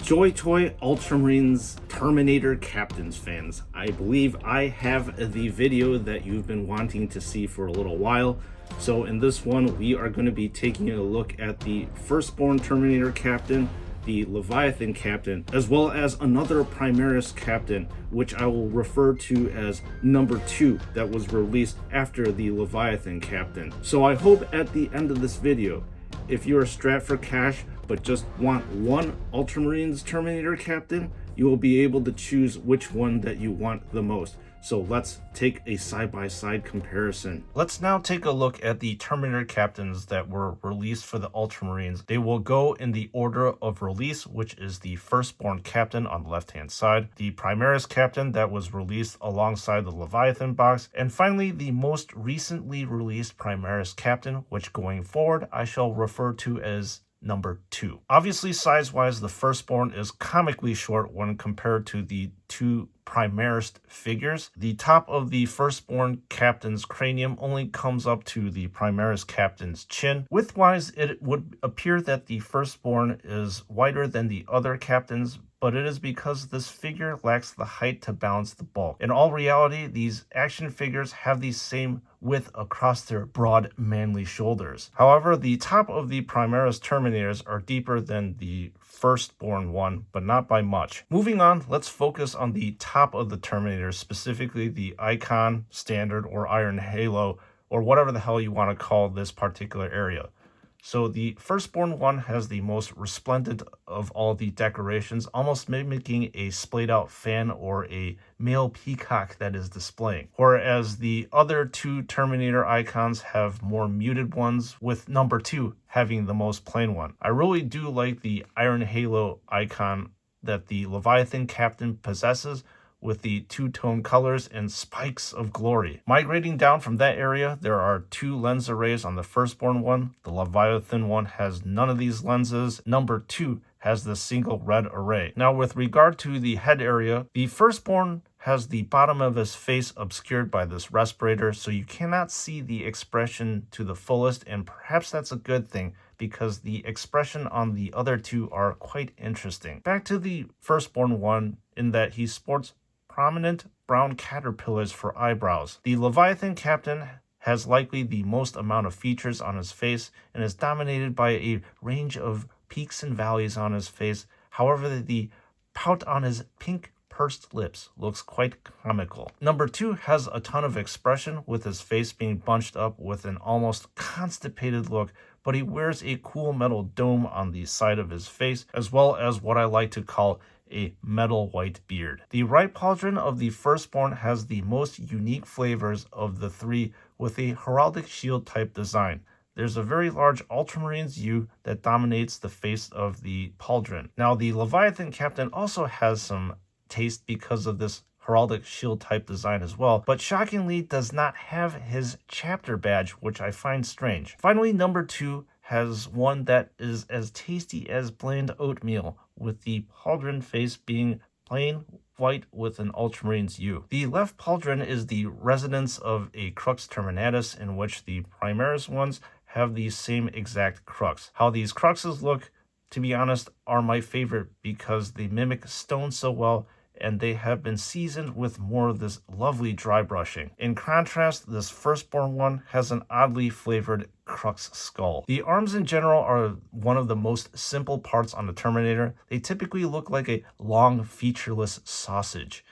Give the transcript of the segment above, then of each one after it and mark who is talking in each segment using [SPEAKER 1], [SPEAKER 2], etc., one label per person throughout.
[SPEAKER 1] JoyToy Ultramarines Terminator Captains fans, I believe I have the video that you've been wanting to see for a little while. So in this one, we are going to be taking a look at the firstborn Terminator Captain, the Leviathan Captain, as well as another Primaris Captain, which I will refer to as number 2, that was released after the Leviathan Captain. So I hope at the end of this video, if you are strapped for cash but just want one Ultramarines Terminator Captain, you will be able to choose which one that you want the most. So let's take a side-by-side comparison. Let's now take a look at the Terminator Captains that were released for the Ultramarines. They will go in the order of release, which is the firstborn Captain on the left-hand side, the Primaris Captain that was released alongside the Leviathan box, and finally the most recently released Primaris Captain, which going forward I shall refer to as number 2. Obviously, size-wise, the firstborn is comically short when compared to the two Primaris figures. The top of the firstborn Captain's cranium only comes up to the Primaris Captain's chin. Width-wise, it would appear that the firstborn is wider than the other Captains, but it is because this figure lacks the height to balance the bulk. In all reality, these action figures have the same width across their broad, manly shoulders. However, the top of the Primaris Terminators are deeper than the firstborn one, but not by much. Moving on, let's focus on the top of the Terminators, specifically the Icon, Standard, or Iron Halo, or whatever the hell you want to call this particular area. So the firstborn one has the most resplendent of all the decorations, almost mimicking a splayed out fan or a male peacock that is displaying. Whereas the other two Terminator icons have more muted ones, with number 2 having the most plain one. I really do like the Iron Halo icon that the Leviathan Captain possesses, with the two-tone colors and spikes of glory. Migrating down from that area, there are 2 lens arrays on the firstborn one. The Leviathan one has none of these lenses. Number 2 has the single red array. Now, with regard to the head area, the firstborn has the bottom of his face obscured by this respirator, so you cannot see the expression to the fullest, and perhaps that's a good thing, because the expression on the other 2 are quite interesting. Back to the firstborn one, in that he sports prominent brown caterpillars for eyebrows. The Leviathan Captain has likely the most amount of features on his face and is dominated by a range of peaks and valleys on his face. However, the pout on his pink pursed lips looks quite comical. Number 2 has a ton of expression, with his face being bunched up with an almost constipated look, but he wears a cool metal dome on the side of his face, as well as what I like to call a metal white beard. The right pauldron of the firstborn has the most unique flavors of the 3, with a heraldic shield type design. There's a very large Ultramarines U that dominates the face of the pauldron. Now, the Leviathan Captain also has some taste because of this heraldic shield type design as well, but shockingly does not have his chapter badge, which I find strange. Finally, number 2 has one that is as tasty as bland oatmeal, with the pauldron face being plain white with an Ultramarines U. The left pauldron is the residence of a Crux Terminatus, in which the Primaris ones have the same exact crux. How these cruxes look, to be honest, are my favorite because they mimic stone so well, and they have been seasoned with more of this lovely dry brushing. In contrast, this firstborn one has an oddly flavored crux skull. The arms in general are one of the most simple parts on the Terminator. They typically look like a long, featureless sausage.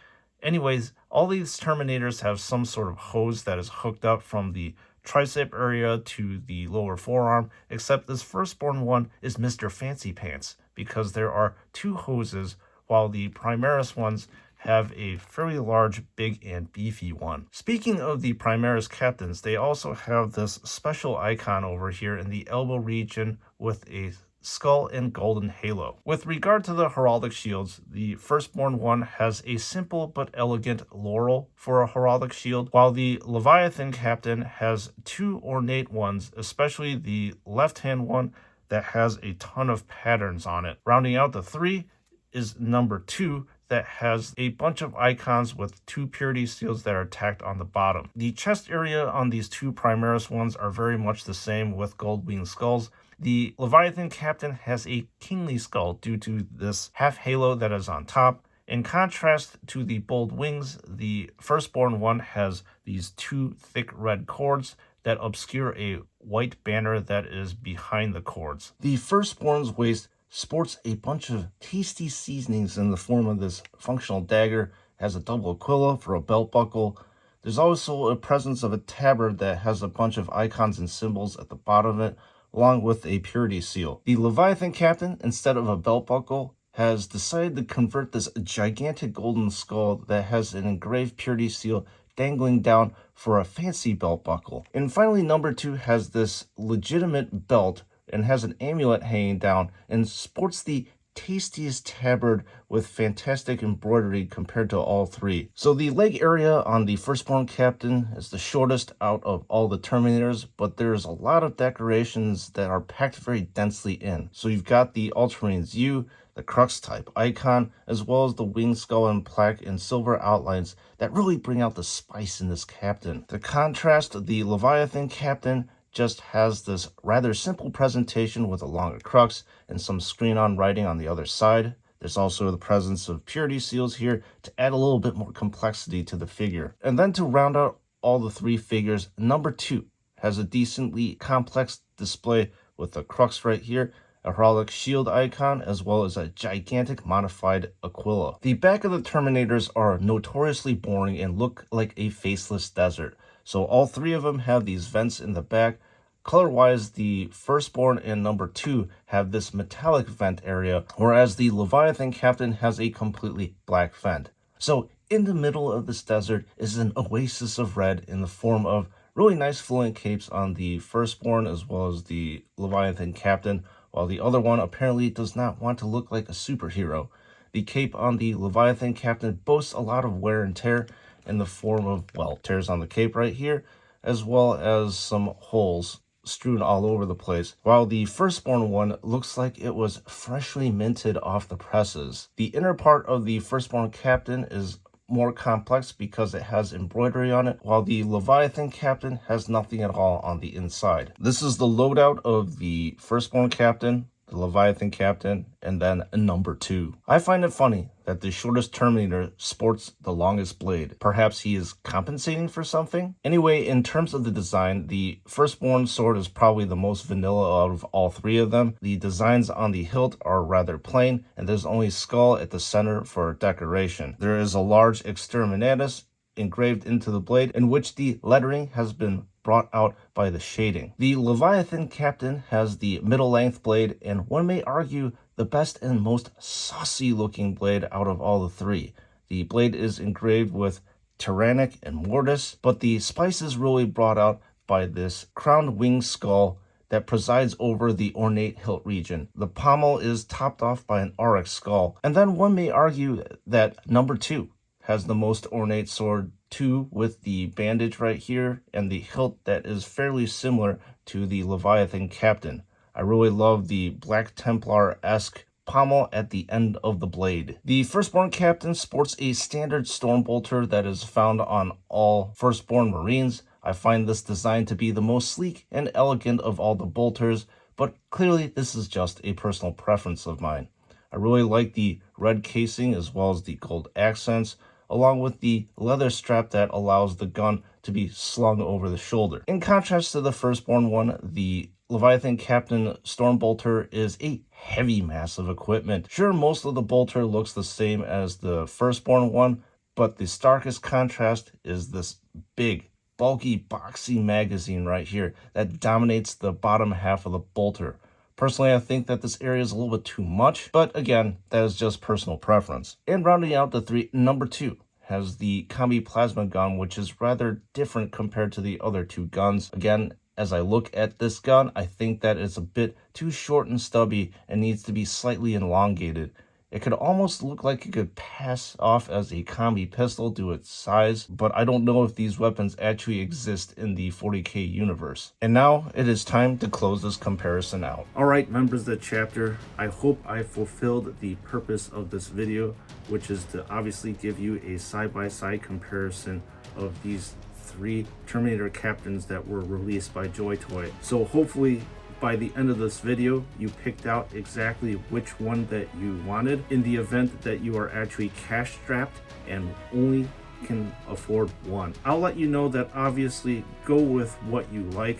[SPEAKER 1] Anyways, all these Terminators have some sort of hose that is hooked up from the tricep area to the lower forearm, except this firstborn one is Mr. Fancy Pants, because there are 2 hoses, while the Primaris ones have a fairly large, big, and beefy one. Speaking of the Primaris Captains, they also have this special icon over here in the elbow region with a skull and golden halo. With regard to the heraldic shields, the firstborn one has a simple but elegant laurel for a heraldic shield, while the Leviathan Captain has 2 ornate ones, especially the left-hand one that has a ton of patterns on it. Rounding out the 3 is number 2 that has a bunch of icons with 2 purity seals that are tacked on the bottom. The chest area on these 2 Primaris ones are very much the same, with gold winged skulls, The Leviathan Captain has a kingly skull due to this half halo that is on top. In contrast to the bold wings, the firstborn one has these two thick red cords that obscure a white banner that is behind the cords. The firstborn's waist sports a bunch of tasty seasonings in the form of this functional dagger, has a double aquila for a belt buckle. There's also a presence of a tabard that has a bunch of icons and symbols at the bottom of it, along with a purity seal. The Leviathan Captain, instead of a belt buckle, has decided to convert this gigantic golden skull that has an engraved purity seal dangling down for a fancy belt buckle. And finally, number 2 has this legitimate belt and has an amulet hanging down and sports the tastiest tabard with fantastic embroidery compared to all 3. So the leg area on the firstborn captain is the shortest out of all the Terminators, but there's a lot of decorations that are packed very densely in. So you've got the Ultramarines U, the crux type icon, as well as the wing skull and plaque and silver outlines that really bring out the spice in this captain. To contrast, the Leviathan Captain just has this rather simple presentation with a longer crux and some screen-on writing on the other side. There's also the presence of purity seals here to add a little bit more complexity to the figure. And then to round out all the 3 figures, number 2 has a decently complex display with the crux right here, a heraldic shield icon, as well as a gigantic modified aquila. The back of the Terminators are notoriously boring and look like a faceless desert. So all 3 of them have these vents in the back. Color-wise, the firstborn and number 2 have this metallic vent area, whereas the Leviathan Captain has a completely black vent. So in the middle of this desert is an oasis of red in the form of really nice flowing capes on the firstborn as well as the Leviathan Captain, while the other one apparently does not want to look like a superhero. The cape on the Leviathan Captain boasts a lot of wear and tear in the form of, well, tears on the cape right here, as well as some holes strewn all over the place, while the firstborn one looks like it was freshly minted off the presses. The inner part of the firstborn Captain is more complex because it has embroidery on it, while the Leviathan Captain has nothing at all on the inside. This is the loadout of the firstborn Captain, the Leviathan Captain, and then number 2. I find it funny that the shortest Terminator sports the longest blade. Perhaps he is compensating for something? Anyway, in terms of the design, the firstborn sword is probably the most vanilla out of all 3 of them. The designs on the hilt are rather plain, and there's only skull at the center for decoration. There is a large exterminatus engraved into the blade, in which the lettering has been brought out by the shading. The Leviathan Captain has the middle-length blade, and one may argue the best and most saucy looking blade out of all the 3. The blade is engraved with Tyrannic and Mortis, but the spice is really brought out by this crowned wing skull that presides over the ornate hilt region. The pommel is topped off by an aurochs skull, and then one may argue that number 2 has the most ornate sword too, with the bandage right here and the hilt that is fairly similar to the Leviathan Captain. I really love the Black Templar-esque pommel at the end of the blade. The firstborn Captain sports a standard storm bolter that is found on all firstborn Marines. I find this design to be the most sleek and elegant of all the bolters, but clearly this is just a personal preference of mine. I really like the red casing as well as the gold accents, along with the leather strap that allows the gun to be slung over the shoulder. In contrast to the firstborn one, the Leviathan Captain Storm Bolter is a heavy mass of equipment. Sure, most of the bolter looks the same as the firstborn one, but the starkest contrast is this big, bulky, boxy magazine right here that dominates the bottom half of the bolter. Personally, I think that this area is a little bit too much, but again, that is just personal preference. And rounding out the 3, number 2 has the Combi Plasma Gun, which is rather different compared to the other 2 guns. Again, as I look at this gun, I think that it's a bit too short and stubby and needs to be slightly elongated. It could almost look like it could pass off as a combi pistol due to its size, but I don't know if these weapons actually exist in the 40K universe. And now it is time to close this comparison out. Alright, members of the chapter, I hope I fulfilled the purpose of this video, which is to obviously give you a side-by-side comparison of these 3 Terminator captains that were released by JoyToy. So hopefully by the end of this video you picked out exactly which one that you wanted, in the event that you are actually cash strapped and only can afford one. I'll let you know that obviously go with what you like,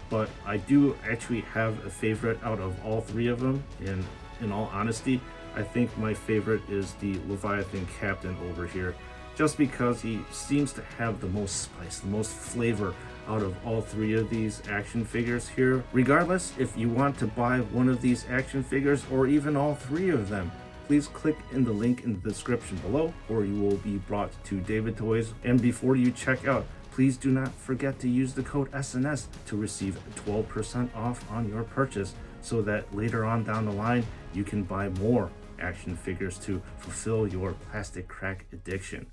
[SPEAKER 1] but I do actually have a favorite out of all three of them. And in all honesty, I think my favorite is the Leviathan Captain over here, just because he seems to have the most spice, the most flavor out of all three of these action figures here. Regardless, if you want to buy one of these action figures or even all three of them, please click in the link in the description below, or you will be brought to David Toys. And before you check out, please do not forget to use the code SNS to receive 12% off on your purchase, so that later on down the line you can buy more action figures to fulfill your plastic crack addiction.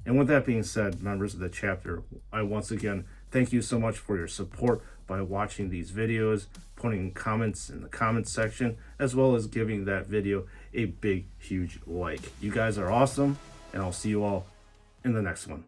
[SPEAKER 1] And with that being said, members of the chapter, I once again thank you so much for your support by watching these videos, putting comments in the comments section, as well as giving that video a big, huge like. You guys are awesome, and I'll see you all in the next one.